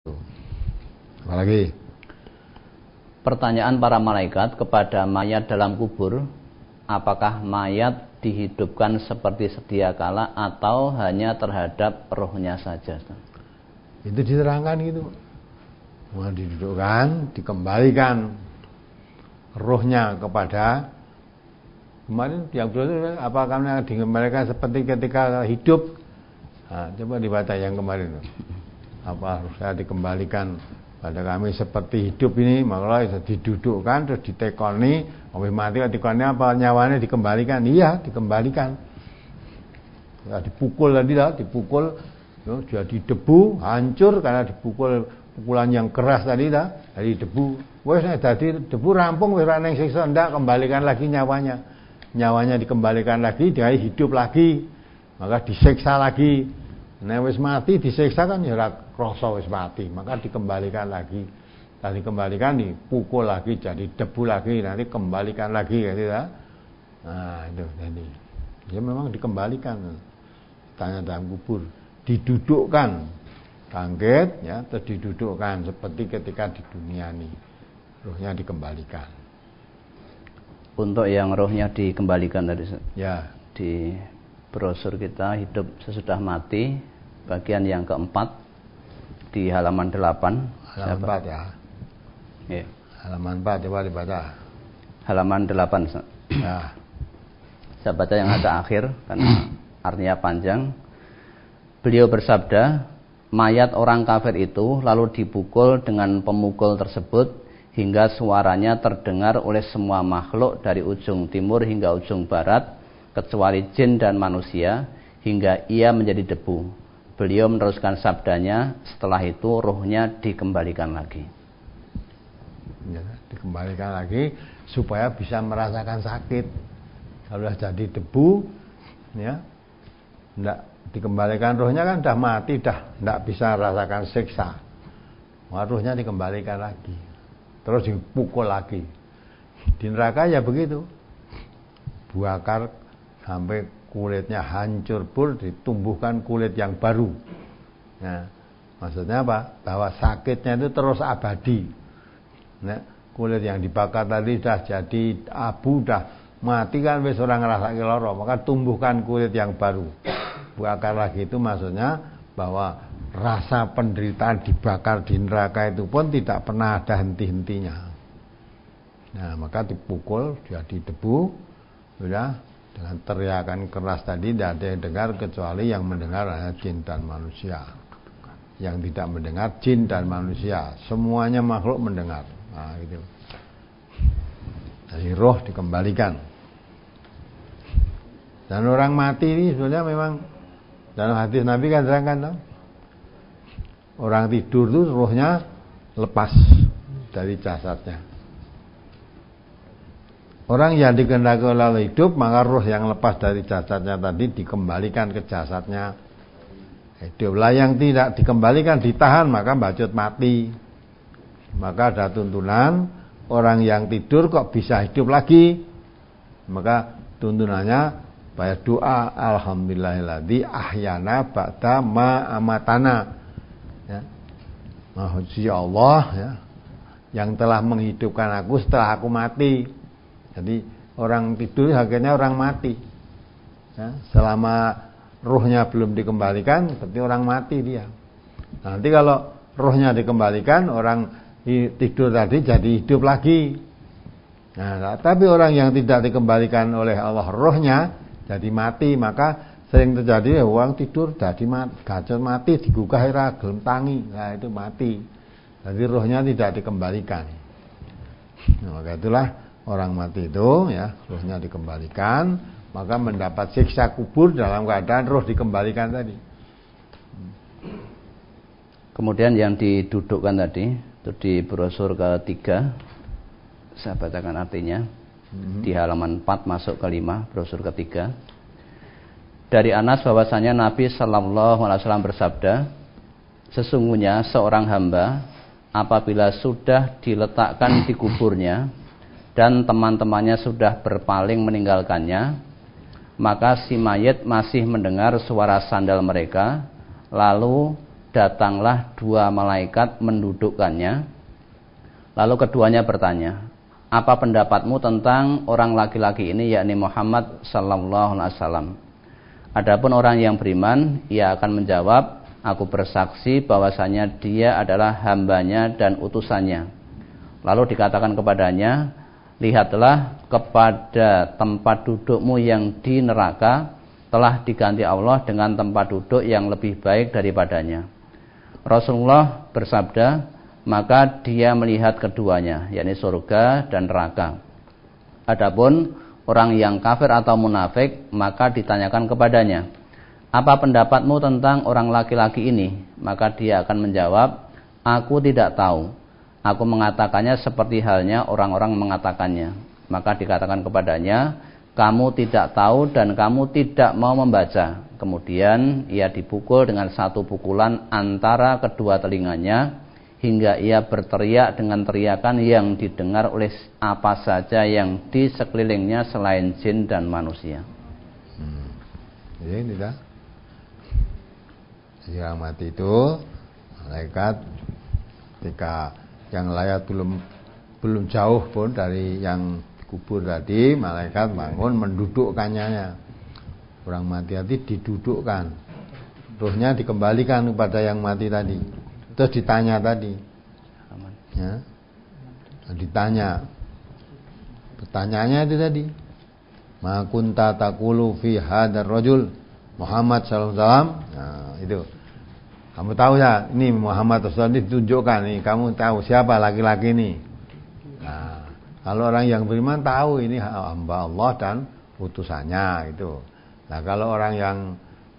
Apalagi? Pertanyaan para malaikat kepada mayat dalam kubur, apakah mayat dihidupkan seperti sedia kala atau hanya terhadap rohnya saja? Itu diterangkan gitu. Mau didudukkan, dikembalikan rohnya kepada kemarin yang betul apakah dikembalikan seperti ketika hidup? Nah, coba dibaca yang kemarin. Apa harusnya dikembalikan pada kami seperti hidup ini, maka didudukkan terus ditekoni, habis mati ditekoni apa nyawanya dikembalikan? Iya, dikembalikan. Ya, dipukul tadi lah, dipukul jadi debu, hancur karena dipukul pukulan yang keras tadi dah, jadi debu. Wes jadi debu rampung wis ora ning siksa, ndak kembalikan lagi nyawanya. Nyawanya dikembalikan lagi, dia hidup lagi. Maka disiksa lagi. Nek wis mati disiksa kan ya ora krasa wis mati, maka dikembalikan lagi. Tadi dikembalikan dipukul lagi jadi debu lagi, nanti kembalikan lagi gitu ya. Nah, itu jadi. Ya memang dikembalikan. Tanya dalam kubur, didudukkan. Bangkit ya, terus didudukkan seperti ketika di dunia ini. Rohnya dikembalikan. Untuk yang rohnya dikembalikan tadi, ya, di brosur kita hidup sesudah mati, bagian yang keempat di halaman 8. Halaman 4 ya. Ya. Halaman 4 coba dibaca. Halaman 8. Ya. Saya baca yang agak akhir karena artinya panjang. Beliau bersabda, mayat orang kafir itu lalu dipukul dengan pemukul tersebut hingga suaranya terdengar oleh semua makhluk dari ujung timur hingga ujung barat, kecuali jin dan manusia, hingga ia menjadi debu. Beliau meneruskan sabdanya, setelah itu rohnya dikembalikan lagi. Ya, dikembalikan lagi supaya bisa merasakan sakit. Kalau sudah jadi debu, ya, enggak dikembalikan rohnya kan sudah mati, dah enggak bisa rasakan siksa. Maka rohnya dikembalikan lagi, terus dipukul lagi. Di neraka ya begitu, bakar sampai kulitnya hancur pur, ditumbuhkan kulit yang baru. Nah, maksudnya apa? Bahwa sakitnya itu terus abadi. Nah, kulit yang dibakar tadi sudah jadi abu, sudah mati kan wis ora ngrasake lara, maka tumbuhkan kulit yang baru. Bakar lagi itu maksudnya bahwa rasa penderitaan dibakar di neraka itu pun tidak pernah ada henti-hentinya. Nah, maka dipukul jadi debu, sudah. Dengan teriakan keras tadi tidak ada yang dengar kecuali yang mendengar hanya jin dan manusia. Yang tidak mendengar jin dan manusia, semuanya makhluk mendengar. Nah, gitu. Jadi roh dikembalikan. Dan orang mati ini sebenarnya memang dalam hadis Nabi kan terangkan, no? Orang tidur itu rohnya lepas dari jasadnya. Orang yang dikehendaki oleh hidup, maka roh yang lepas dari jasadnya tadi dikembalikan ke jasadnya hidup. Lah yang tidak dikembalikan ditahan, maka bacot mati. Maka ada tuntunan, orang yang tidur kok bisa hidup lagi. Maka tuntunannya bayar doa, alhamdulillahilladzi ahyana ba'da ma amatana. Ya. Maha Allah ya, yang telah menghidupkan aku setelah aku mati. Jadi orang tidur akhirnya orang mati. Ya, selama ruhnya belum dikembalikan, seperti orang mati dia. Nanti kalau ruhnya dikembalikan, orang tidur tadi jadi hidup lagi. Nah, tapi orang yang tidak dikembalikan oleh Allah ruhnya jadi mati, maka sering terjadi orang tidur jadi gacor mati digugah ora gelem tangi. Nah, itu mati. Jadi ruhnya tidak dikembalikan. Nah, maka itulah orang mati itu ya, rohnya dikembalikan, maka mendapat siksa kubur dalam keadaan roh dikembalikan tadi. Kemudian yang didudukkan tadi itu di brosur ketiga, saya bacakan artinya. Di halaman 4 masuk ke 5, brosur ketiga. Dari Anas bahwasanya Nabi Shallallahu Alaihi Wasallam bersabda, sesungguhnya seorang hamba apabila sudah diletakkan di kuburnya dan teman-temannya sudah berpaling meninggalkannya, maka si mayit masih mendengar suara sandal mereka, lalu datanglah dua malaikat mendudukkannya. Lalu keduanya bertanya, apa pendapatmu tentang orang laki-laki ini, yakni Muhammad sallallahu alaihi wasallam? Adapun orang yang beriman, ia akan menjawab, aku bersaksi bahwasanya dia adalah hambanya dan utusannya. Lalu dikatakan kepadanya, lihatlah, kepada tempat dudukmu yang di neraka telah diganti Allah dengan tempat duduk yang lebih baik daripadanya. Rasulullah bersabda, maka dia melihat keduanya, yakni surga dan neraka. Adapun orang yang kafir atau munafik, maka ditanyakan kepadanya, apa pendapatmu tentang orang laki-laki ini? Maka dia akan menjawab, aku tidak tahu. Aku mengatakannya seperti halnya orang-orang mengatakannya. Maka dikatakan kepadanya, kamu tidak tahu dan kamu tidak mau membaca. Kemudian ia dipukul dengan satu pukulan antara kedua telinganya, hingga ia berteriak dengan teriakan yang didengar oleh apa saja yang di sekelilingnya selain jin dan manusia. Ini dah. Yang mati itu malaikat ketika yang layak belum jauh pun dari yang kubur tadi, malaikat bangun mendudukkannya. Orang mati tadi didudukkan, ruhnya dikembalikan kepada yang mati tadi. Terus ditanya tadi, ya, ditanya, pertanyaannya itu tadi, ma kunta taqulu fi hadzal rajul Muhammad sallallahu alaihi wasallam. Nah, itu. Kamu tahu ya, ini Muhammad Rasulullah ini ditunjukkan nih, kamu tahu siapa laki-laki ini. Nah, kalau orang yang beriman tahu ini hamba Allah dan utusannya itu. Nah, kalau orang yang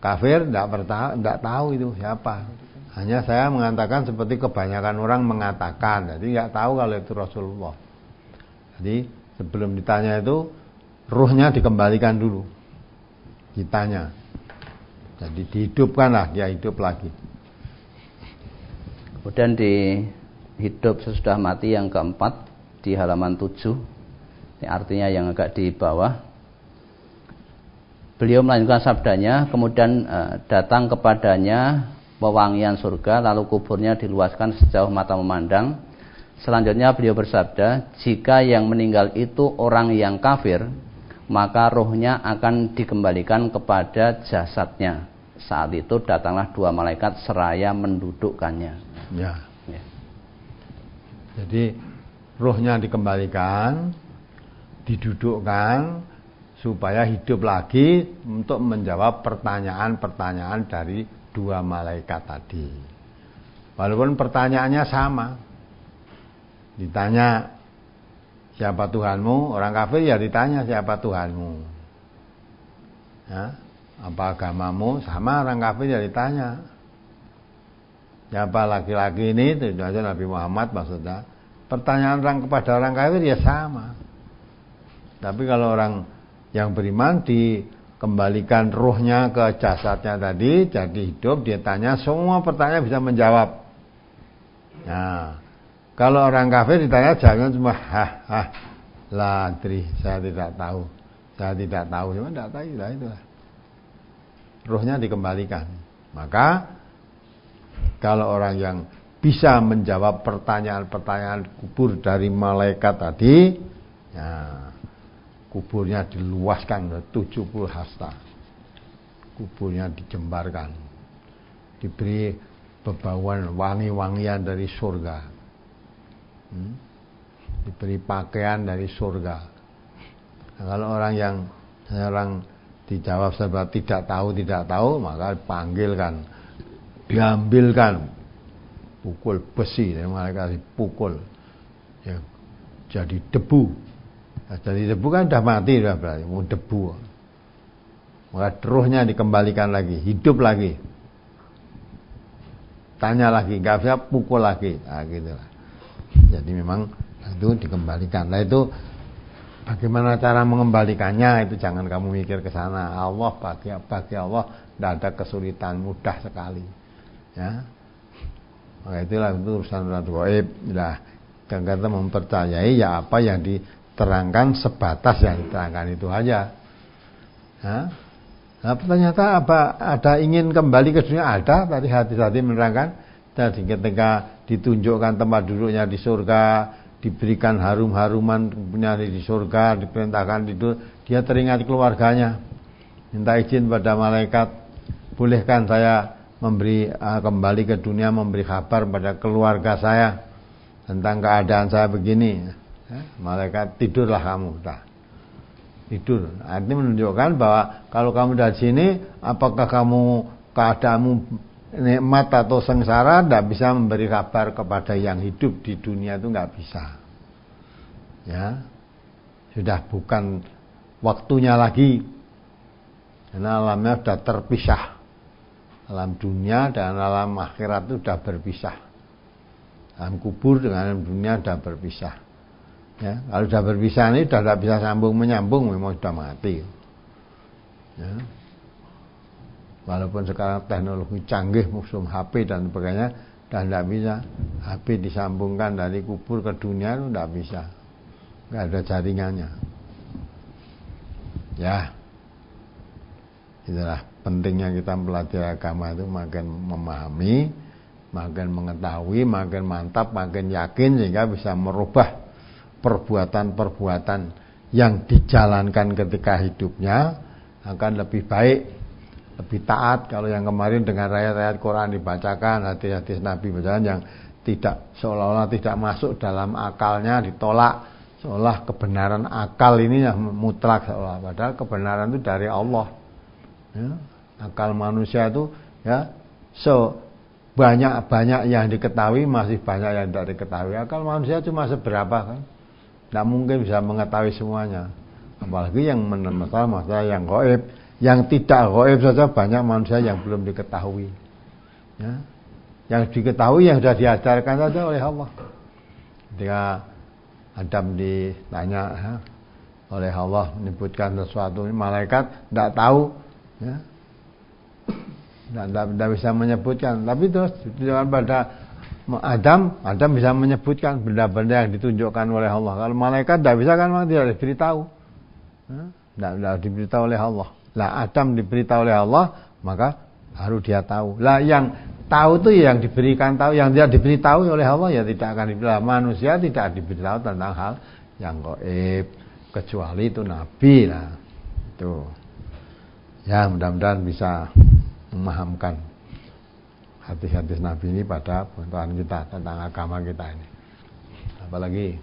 kafir tidak tahu itu siapa. Hanya saya mengatakan seperti kebanyakan orang mengatakan, jadi nggak tahu kalau itu Rasulullah. Jadi sebelum ditanya itu, ruhnya dikembalikan dulu, ditanya. Jadi dihidupkanlah, dia hidup lagi. Kemudian di hidup sesudah mati yang keempat di halaman 7, ini artinya yang agak di bawah. Beliau melanjutkan sabdanya, kemudian datang kepadanya wewangian surga, lalu kuburnya diluaskan sejauh mata memandang. Selanjutnya beliau bersabda, jika yang meninggal itu orang yang kafir, maka rohnya akan dikembalikan kepada jasadnya. Saat itu datanglah dua malaikat seraya mendudukkannya. Ya. Jadi rohnya dikembalikan, didudukkan supaya hidup lagi untuk menjawab pertanyaan-pertanyaan dari dua malaikat tadi. Walaupun pertanyaannya sama. Ditanya siapa Tuhanmu, orang kafir ya ditanya siapa Tuhanmu. Ya, apa agamamu, sama orang kafir ya ditanya. Siapa laki-laki ini, itu aja Nabi Muhammad maksudnya. Pertanyaan orang kepada orang kafir ya sama. Tapi kalau orang yang beriman dikembalikan ruhnya ke jasadnya tadi, jadi hidup, dia tanya semua pertanyaan bisa menjawab. Nah, kalau orang kafir ditanya jangan cuma la adri, saya tidak tahu. Cuma tidak tahu lah itulah. Ruhnya dikembalikan. Maka kalau orang yang bisa menjawab pertanyaan-pertanyaan kubur dari malaikat tadi, ya, kuburnya diluaskan 70 hasta. Kuburnya dijembarkan. Diberi bebauan wangi-wangian dari surga. Diberi pakaian dari surga. Nah, kalau orang dijawab sebab tidak tahu, maka panggilkan, diambilkan pukul besi, malaikat dipukul, ya, jadi debu. Nah, jadi debu kan sudah mati, sudah berarti mau debu. Maka ruhnya dikembalikan lagi, hidup lagi. Tanya lagi, nggak bisa pukul lagi. Nah, gitulah. Jadi memang itu dikembalikan. Nah, itu bagaimana cara mengembalikannya, itu jangan kamu mikir ke sana. Allah bagi Allah tidak ada kesulitan, mudah sekali. Ya, maka itulah itu urusan gaib. Nah, dan kita mempercayai ya apa yang diterangkan, sebatas yang diterangkan itu aja. Ya? Nah, ternyata ada ingin kembali ke dunia, ada. Tadi hati-hati menerangkan. Tadi ketika ditunjukkan tempat duduknya di surga, diberikan harum-haruman punya di surga, diperintahkan tidur, dia teringat keluarganya. Minta izin pada malaikat, bolehkan saya kembali ke dunia, memberi kabar pada keluarga saya tentang keadaan saya begini. Malaikat, tidurlah kamu. Tidur. Artinya menunjukkan bahwa kalau kamu dari sini, apakah kamu keadaanmu nikmat atau sengsara, tidak bisa memberi kabar kepada yang hidup di dunia, itu nggak bisa. Ya, sudah bukan waktunya lagi, karena alamnya sudah terpisah. Alam dunia dan alam akhirat itu sudah berpisah. Alam kubur dengan alam dunia sudah berpisah. Ya, kalau sudah berpisah ini sudah tidak bisa sambung menyambung, memang sudah mati. Ya. Walaupun sekarang teknologi canggih, musuh HP dan sebagainya, sudah tidak bisa. HP disambungkan dari kubur ke dunia itu tidak bisa, nggak ada jaringannya. Ya, itulah pentingnya kita belajar agama itu, makin memahami, makin mengetahui, makin mantap, makin yakin, sehingga bisa merubah perbuatan-perbuatan yang dijalankan ketika hidupnya akan lebih baik, lebih taat. Kalau yang kemarin dengan ayat-ayat Quran dibacakan, hadis-hadis Nabi bacakan yang tidak, seolah-olah tidak masuk dalam akalnya, ditolak, seolah kebenaran akal ini yang mutlak, seolah, padahal kebenaran itu dari Allah. Ya, akal manusia itu ya banyak yang diketahui, masih banyak yang tidak diketahui. Akal manusia cuma seberapa kan? Tidak mungkin bisa mengetahui semuanya. Apalagi yang masalah yang gaib. Yang tidak gaib saja banyak manusia yang belum diketahui. Ya. Yang diketahui yang sudah diajarkan saja oleh Allah. Ketika Adam ditanya oleh Allah, menyebutkan sesuatu, malaikat tidak tahu, ya, tidak bisa menyebutkan. Tapi terus ditunjukkan pada Adam bisa menyebutkan benda-benda yang ditunjukkan oleh Allah. Kalau malaikat tidak bisa kan, memang tidak diberitahu. Tidak diberitahu oleh Allah. Lah Adam diberitahu oleh Allah, maka harus dia tahu. Lah yang tahu itu yang diberikan tahu, yang tidak diberitahu oleh Allah ya tidak akan diberitahu. Manusia tidak diberitahu tentang hal yang gaib, kecuali itu Nabi lah. Itu. Ya, mudah-mudahan bisa memahamkan hadis-hadis Nabi ini pada pengetahuan kita tentang agama kita ini. Apalagi